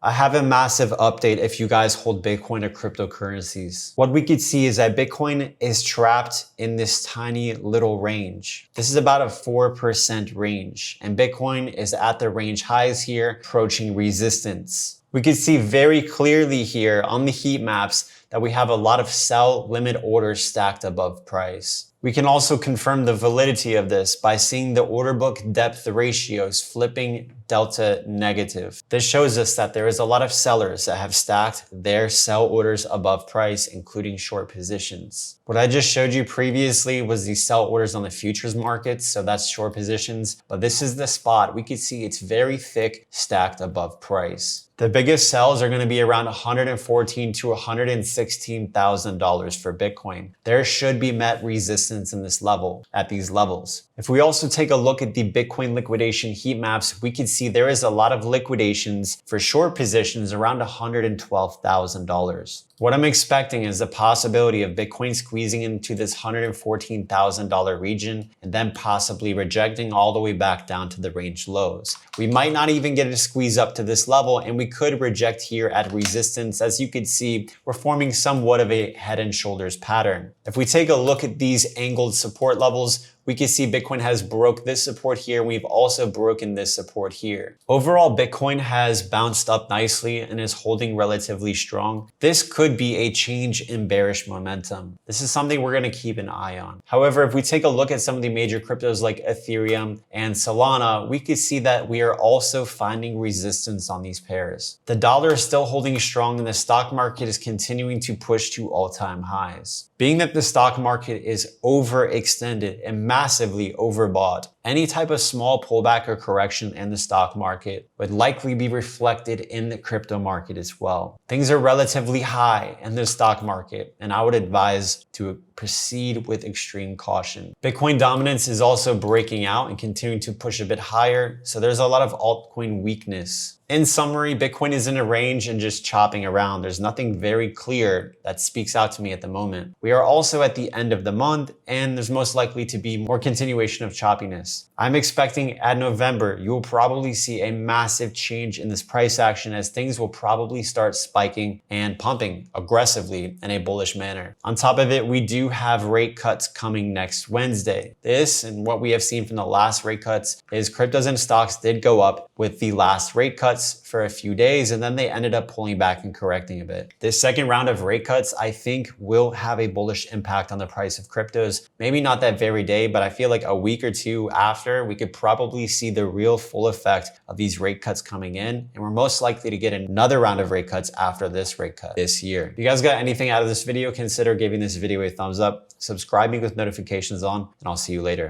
I have a massive update if you guys hold Bitcoin or cryptocurrencies. What we could see is that Bitcoin is trapped in this tiny little range. This is about a 4% range, and Bitcoin is at the range highs here, approaching resistance. We can see very clearly here on the heat maps that we have a lot of sell limit orders stacked above price. We can also confirm the validity of this by seeing the order book depth ratios flipping delta negative. This shows us that there is a lot of sellers that have stacked their sell orders above price, including short positions. What I just showed you previously was the sell orders on the futures markets, so that's short positions, but this is the spot. We can see it's very thick, stacked above price. The biggest sells are going to be around $114,000 to $116,000 for Bitcoin. There should be met resistance in this level, at these levels. If we also take a look at the Bitcoin liquidation heat maps, we can see there is a lot of liquidations for short positions around $112,000. What I'm expecting is the possibility of Bitcoin squeezing into this $114,000 region and then possibly rejecting all the way back down to the range lows. We might not even get a squeeze up to this level, and we could reject here at resistance. As you can see, we're forming somewhat of a head and shoulders pattern. If we take a look at these angled support levels, we can see Bitcoin has broke this support here. We've also broken this support here. Overall, Bitcoin has bounced up nicely and is holding relatively strong. This could be a change in bearish momentum. This is something we're going to keep an eye on. However, if we take a look at some of the major cryptos like Ethereum and Solana, we could see that we are also finding resistance on these pairs. The dollar is still holding strong and the stock market is continuing to push to all-time highs. Being that the stock market is overextended and massively overbought, any type of small pullback or correction in the stock market would likely be reflected in the crypto market as well. Things are relatively high in the stock market, and I would advise to proceed with extreme caution. Bitcoin dominance is also breaking out and continuing to push a bit higher, so there's a lot of altcoin weakness. In summary, Bitcoin is in a range and just chopping around. There's nothing very clear that speaks out to me at the moment. We are also at the end of the month, and there's most likely to be more continuation of choppiness. I'm expecting at November, you will probably see a massive change in this price action as things will probably start spiking and pumping aggressively in a bullish manner. On top of it, we do have rate cuts coming next Wednesday. This and what we have seen from the last rate cuts is cryptos and stocks did go up with the last rate cuts for a few days, and then they ended up pulling back and correcting a bit. This second round of rate cuts, I think, will have a bullish impact on the price of cryptos. Maybe not that very day, but I feel like a week or two after, we could probably see the real full effect of these rate cuts coming in, and we're most likely to get another round of rate cuts after this rate cut this year. If you guys got anything out of this video, consider giving this video a thumbs up, subscribing with notifications on, and I'll see you later.